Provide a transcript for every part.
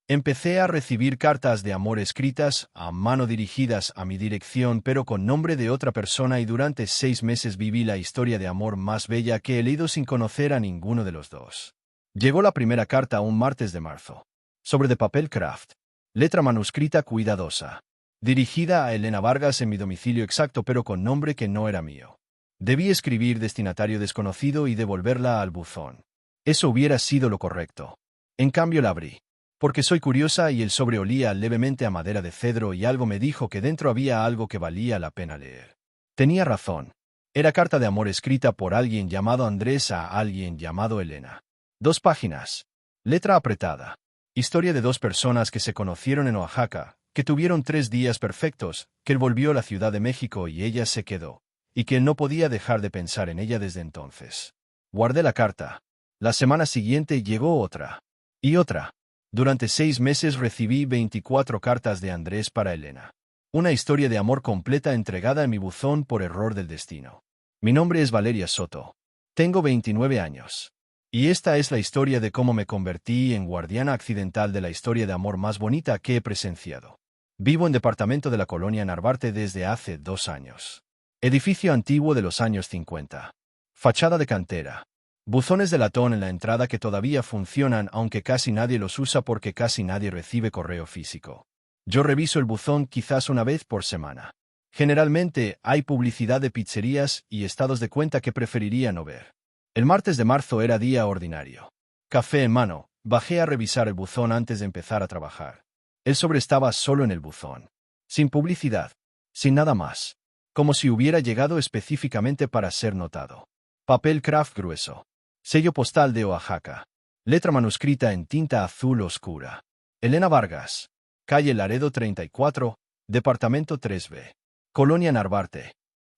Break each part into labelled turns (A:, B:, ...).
A: Empecé a recibir cartas de amor escritas a mano dirigidas a mi dirección pero con nombre de otra persona y durante 6 meses viví la historia de amor más bella que he leído sin conocer a ninguno de los dos. Llegó la primera carta un martes de marzo. Sobre de papel craft. Letra manuscrita cuidadosa. Dirigida a Elena Vargas en mi domicilio exacto pero con nombre que no era mío. Debí escribir destinatario desconocido y devolverla al buzón. Eso hubiera sido lo correcto. En cambio la abrí. Porque soy curiosa y el sobre olía levemente a madera de cedro y algo me dijo que dentro había algo que valía la pena leer. Tenía razón. Era carta de amor escrita por alguien llamado Andrés a alguien llamado Elena. 2 páginas. Letra apretada. Historia de 2 personas que se conocieron en Oaxaca, que tuvieron 3 días perfectos, que él volvió a la Ciudad de México y ella se quedó, y que él no podía dejar de pensar en ella desde entonces. Guardé la carta. La semana siguiente llegó otra. Y otra. Durante 6 meses recibí 24 cartas de Andrés para Elena. Una historia de amor completa entregada en mi buzón por error del destino. Mi nombre es Valeria Soto. Tengo 29 años. Y esta es la historia de cómo me convertí en guardiana accidental de la historia de amor más bonita que he presenciado. Vivo en departamento de la colonia Narvarte desde hace 2 años. Edificio antiguo de los años 50. Fachada de cantera. Buzones de latón en la entrada que todavía funcionan aunque casi nadie los usa porque casi nadie recibe correo físico. Yo reviso el buzón quizás una vez por semana. Generalmente hay publicidad de pizzerías y estados de cuenta que preferiría no ver. El martes de marzo era día ordinario. Café en mano, bajé a revisar el buzón antes de empezar a trabajar. El sobre estaba solo en el buzón. Sin publicidad. Sin nada más. Como si hubiera llegado específicamente para ser notado. Papel craft grueso. Sello postal de Oaxaca. Letra manuscrita en tinta azul oscura. Elena Vargas. Calle Laredo 34, Departamento 3B. Colonia Narvarte.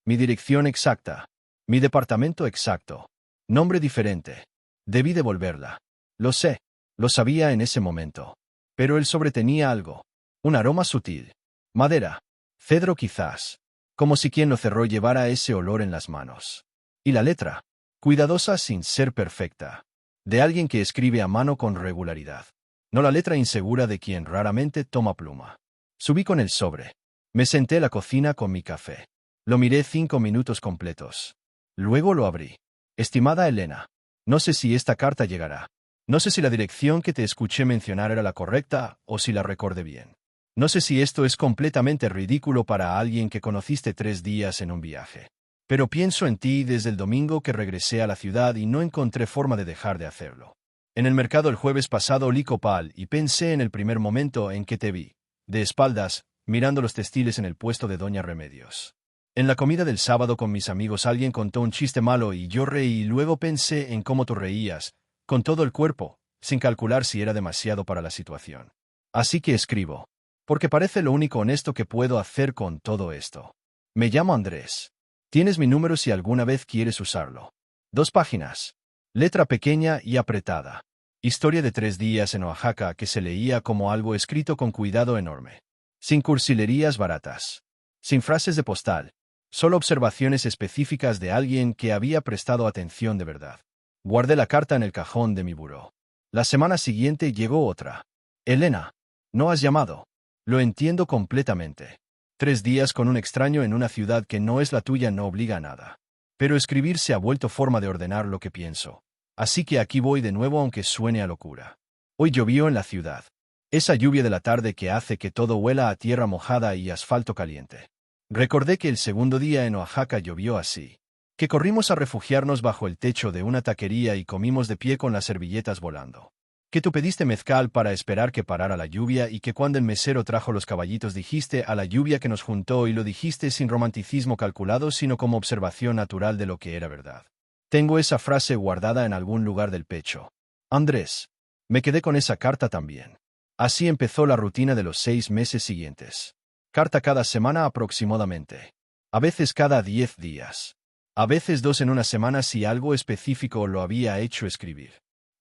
A: Mi dirección exacta. Mi departamento exacto. Nombre diferente. Debí devolverla. Lo sé. Lo sabía en ese momento. Pero el sobre tenía algo. Un aroma sutil. Madera. Cedro quizás. Como si quien lo cerró llevara ese olor en las manos. Y la letra. Cuidadosa sin ser perfecta. De alguien que escribe a mano con regularidad. No la letra insegura de quien raramente toma pluma. Subí con el sobre. Me senté en la cocina con mi café. Lo miré 5 minutos completos. Luego lo abrí. Estimada Elena, no sé si esta carta llegará. No sé si la dirección que te escuché mencionar era la correcta o si la recordé bien. No sé si esto es completamente ridículo para alguien que conociste 3 días en un viaje. Pero pienso en ti desde el domingo que regresé a la ciudad y no encontré forma de dejar de hacerlo. En el mercado el jueves pasado olí copal y pensé en el primer momento en que te vi, de espaldas, mirando los textiles en el puesto de Doña Remedios. En la comida del sábado con mis amigos alguien contó un chiste malo y yo reí y luego pensé en cómo tú reías, con todo el cuerpo, sin calcular si era demasiado para la situación. Así que escribo. Porque parece lo único honesto que puedo hacer con todo esto. Me llamo Andrés. Tienes mi número si alguna vez quieres usarlo. 2 páginas. Letra pequeña y apretada. Historia de 3 días en Oaxaca que se leía como algo escrito con cuidado enorme. Sin cursilerías baratas. Sin frases de postal. Solo observaciones específicas de alguien que había prestado atención de verdad. Guardé la carta en el cajón de mi buró. La semana siguiente llegó otra. Elena, no has llamado. Lo entiendo completamente. 3 días con un extraño en una ciudad que no es la tuya no obliga a nada. Pero escribir se ha vuelto forma de ordenar lo que pienso. Así que aquí voy de nuevo aunque suene a locura. Hoy llovió en la ciudad. Esa lluvia de la tarde que hace que todo huela a tierra mojada y asfalto caliente. Recordé que el segundo día en Oaxaca llovió así. Que corrimos a refugiarnos bajo el techo de una taquería y comimos de pie con las servilletas volando. Que tú pediste mezcal para esperar que parara la lluvia y que cuando el mesero trajo los caballitos dijiste a la lluvia que nos juntó y lo dijiste sin romanticismo calculado sino como observación natural de lo que era verdad. Tengo esa frase guardada en algún lugar del pecho. Andrés. Me quedé con esa carta también. Así empezó la rutina de los 6 meses siguientes. Carta cada semana aproximadamente. A veces cada 10 días. A veces 2 en una semana si algo específico lo había hecho escribir.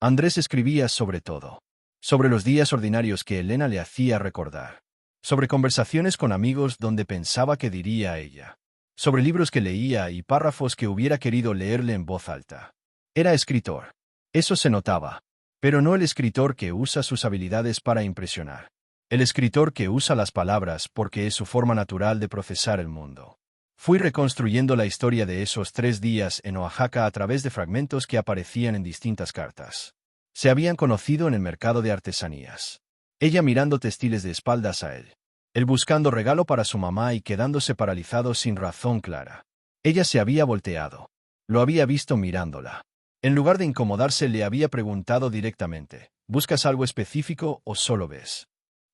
A: Andrés escribía sobre todo. Sobre los días ordinarios que Elena le hacía recordar. Sobre conversaciones con amigos donde pensaba que diría a ella. Sobre libros que leía y párrafos que hubiera querido leerle en voz alta. Era escritor. Eso se notaba. Pero no el escritor que usa sus habilidades para impresionar. El escritor que usa las palabras porque es su forma natural de procesar el mundo. Fui reconstruyendo la historia de esos 3 días en Oaxaca a través de fragmentos que aparecían en distintas cartas. Se habían conocido en el mercado de artesanías. Ella mirando textiles de espaldas a él. Él buscando regalo para su mamá y quedándose paralizado sin razón clara. Ella se había volteado. Lo había visto mirándola. En lugar de incomodarse le había preguntado directamente, ¿buscas algo específico o solo ves?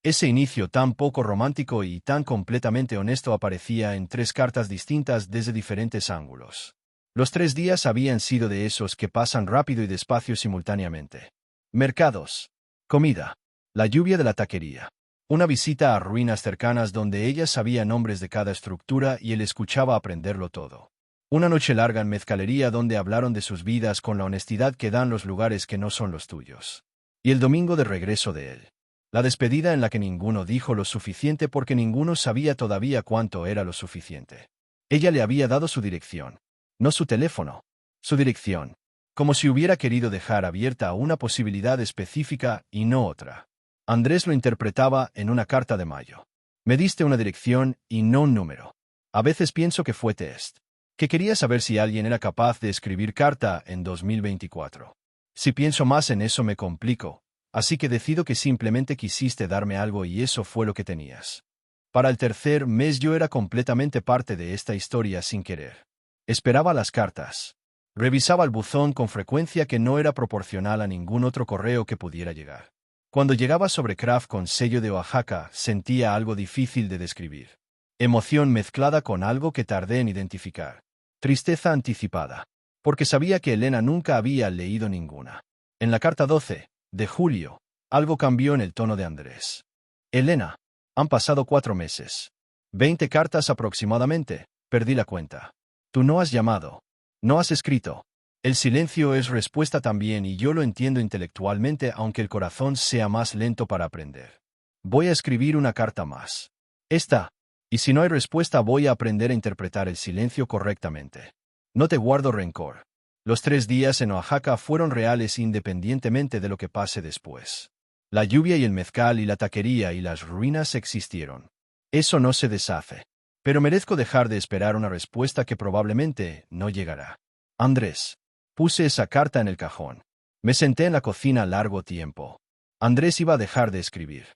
A: Ese inicio tan poco romántico y tan completamente honesto aparecía en 3 cartas distintas desde diferentes ángulos. Los 3 días habían sido de esos que pasan rápido y despacio simultáneamente. Mercados. Comida. La lluvia de la taquería. Una visita a ruinas cercanas donde ella sabía nombres de cada estructura y él escuchaba aprenderlo todo. Una noche larga en mezcalería donde hablaron de sus vidas con la honestidad que dan los lugares que no son los tuyos. Y el domingo de regreso de él. La despedida en la que ninguno dijo lo suficiente porque ninguno sabía todavía cuánto era lo suficiente. Ella le había dado su dirección. No su teléfono. Su dirección. Como si hubiera querido dejar abierta una posibilidad específica y no otra. Andrés lo interpretaba en una carta de mayo. Me diste una dirección y no un número. A veces pienso que fue test. Que quería saber si alguien era capaz de escribir carta en 2024. Si pienso más en eso me complico. Así que decido que simplemente quisiste darme algo y eso fue lo que tenías. Para el 3er mes yo era completamente parte de esta historia sin querer. Esperaba las cartas. Revisaba el buzón con frecuencia que no era proporcional a ningún otro correo que pudiera llegar. Cuando llegaba sobre Kraft con sello de Oaxaca, sentía algo difícil de describir. Emoción mezclada con algo que tardé en identificar. Tristeza anticipada. Porque sabía que Elena nunca había leído ninguna. En la carta 12, de julio, algo cambió en el tono de Andrés. Elena, han pasado 4 meses. 20 cartas aproximadamente, perdí la cuenta. Tú no has llamado. No has escrito. El silencio es respuesta también y yo lo entiendo intelectualmente aunque el corazón sea más lento para aprender. Voy a escribir una carta más. Esta, y si no hay respuesta voy a aprender a interpretar el silencio correctamente. No te guardo rencor. Los 3 días en Oaxaca fueron reales independientemente de lo que pase después. La lluvia y el mezcal y la taquería y las ruinas existieron. Eso no se deshace. Pero merezco dejar de esperar una respuesta que probablemente no llegará. Andrés. Puse esa carta en el cajón. Me senté en la cocina largo tiempo. Andrés iba a dejar de escribir.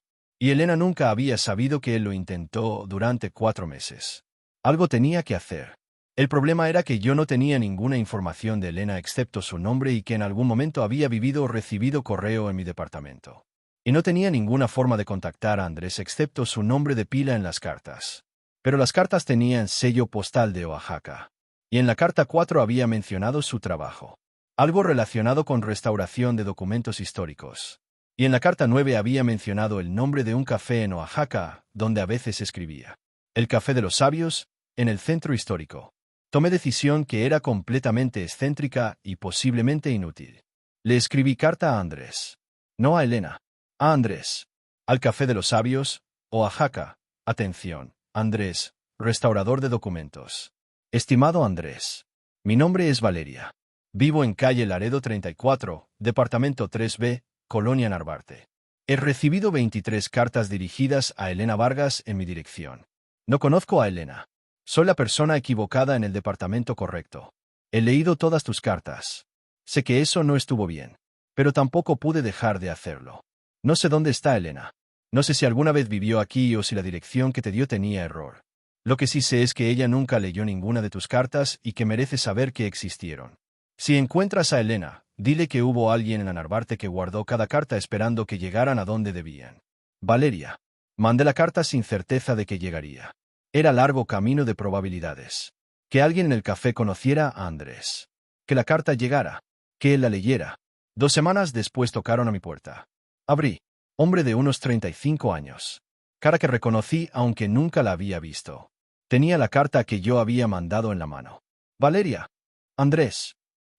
A: Y Elena nunca había sabido que él lo intentó durante 4 meses. Algo tenía que hacer. El problema era que yo no tenía ninguna información de Elena excepto su nombre y que en algún momento había vivido o recibido correo en mi departamento. Y no tenía ninguna forma de contactar a Andrés excepto su nombre de pila en las cartas. Pero las cartas tenían sello postal de Oaxaca. Y en la carta 4 había mencionado su trabajo. Algo relacionado con restauración de documentos históricos. Y en la carta 9 había mencionado el nombre de un café en Oaxaca, donde a veces escribía. El Café de los Sabios, en el centro histórico. Tomé decisión que era completamente excéntrica y posiblemente inútil. Le escribí carta a Andrés. No a Elena. A Andrés. Al Café de los Sabios, Oaxaca. Atención, Andrés, restaurador de documentos. Estimado Andrés. Mi nombre es Valeria. Vivo en calle Laredo 34, departamento 3B, Colonia Narvarte. He recibido 23 cartas dirigidas a Elena Vargas en mi dirección. No conozco a Elena. Soy la persona equivocada en el departamento correcto. He leído todas tus cartas. Sé que eso no estuvo bien. Pero tampoco pude dejar de hacerlo. No sé dónde está Elena. No sé si alguna vez vivió aquí o si la dirección que te dio tenía error. Lo que sí sé es que ella nunca leyó ninguna de tus cartas y que merece saber que existieron. Si encuentras a Elena, dile que hubo alguien en la Narvarte que guardó cada carta esperando que llegaran a donde debían. Valeria. Mandé la carta sin certeza de que llegaría. Era largo camino de probabilidades. Que alguien en el café conociera a Andrés. Que la carta llegara. Que él la leyera. 2 semanas después tocaron a mi puerta. Abrí. Hombre de unos 35 años. Cara que reconocí aunque nunca la había visto. Tenía la carta que yo había mandado en la mano. Valeria. Andrés.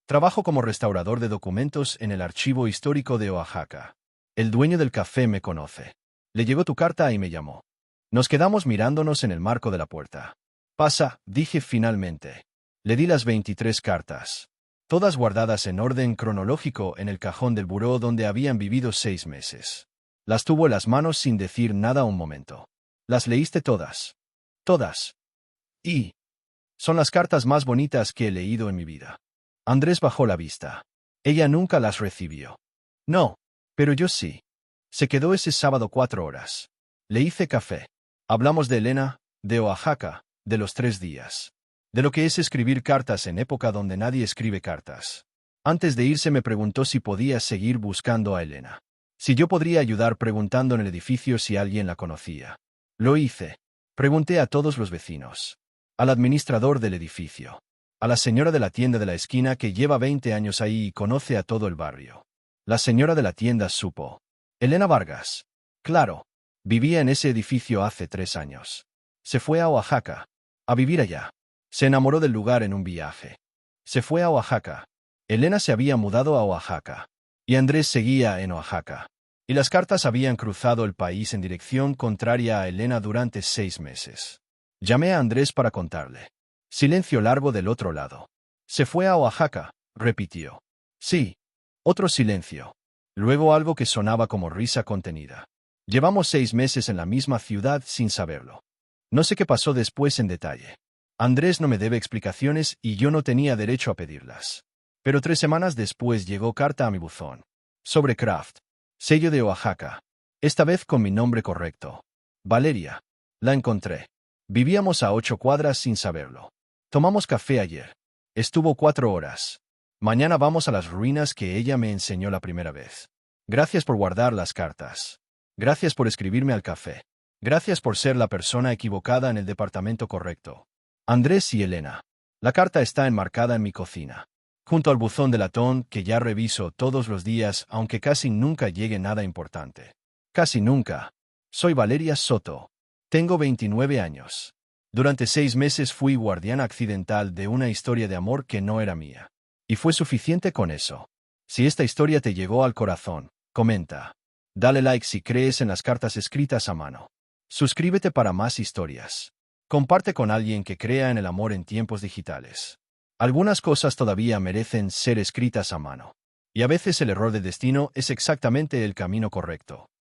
A: Trabajo como restaurador de documentos en el Archivo Histórico de Oaxaca. El dueño del café me conoce. Le llegó tu carta y me llamó. Nos quedamos mirándonos en el marco de la puerta. Pasa, dije finalmente. Le di las 23 cartas. todas guardadas en orden cronológico en el cajón del buró donde habían vivido 6 meses. Las tuvo en las manos sin decir nada un momento. ¿Las leíste todas? Todas. Y son las cartas más bonitas que he leído en mi vida. Andrés bajó la vista. Ella nunca las recibió. No, pero yo sí. Se quedó ese sábado 4 horas. Le hice café. Hablamos de Elena, de Oaxaca, de los 3 días. De lo que es escribir cartas en época donde nadie escribe cartas. Antes de irse me preguntó si podía seguir buscando a Elena. Si yo podría ayudar preguntando en el edificio si alguien la conocía. Lo hice. Pregunté a todos los vecinos. Al administrador del edificio. A la señora de la tienda de la esquina que lleva 20 años ahí y conoce a todo el barrio. La señora de la tienda supo. Elena Vargas. Claro. Vivía en ese edificio hace 3 años. Se fue a Oaxaca. A vivir allá. Se enamoró del lugar en un viaje. Se fue a Oaxaca. Elena se había mudado a Oaxaca. Y Andrés seguía en Oaxaca. Y las cartas habían cruzado el país en dirección contraria a Elena durante 6 meses. Llamé a Andrés para contarle. Silencio largo del otro lado. Se fue a Oaxaca, repitió. Sí. Otro silencio. Luego algo que sonaba como risa contenida. Llevamos 6 meses en la misma ciudad sin saberlo. No sé qué pasó después en detalle. Andrés no me debe explicaciones y yo no tenía derecho a pedirlas. Pero 3 semanas después llegó carta a mi buzón. Sobre Kraft. Sello de Oaxaca. Esta vez con mi nombre correcto. Valeria. La encontré. Vivíamos a 8 cuadras sin saberlo. Tomamos café ayer. Estuvo 4 horas. Mañana vamos a las ruinas que ella me enseñó la primera vez. Gracias por guardar las cartas. Gracias por escribirme al café. Gracias por ser la persona equivocada en el departamento correcto. Andrés y Elena. La carta está enmarcada en mi cocina. Junto al buzón de latón que ya reviso todos los días, aunque casi nunca llegue nada importante. Casi nunca. Soy Valeria Soto. Tengo 29 años. Durante 6 meses fui guardián accidental de una historia de amor que no era mía. Y fue suficiente con eso. Si esta historia te llegó al corazón, comenta. Dale like si crees en las cartas escritas a mano. Suscríbete para más historias. Comparte con alguien que crea en el amor en tiempos digitales. Algunas cosas todavía merecen ser escritas a mano. Y a veces el error del destino es exactamente el camino correcto.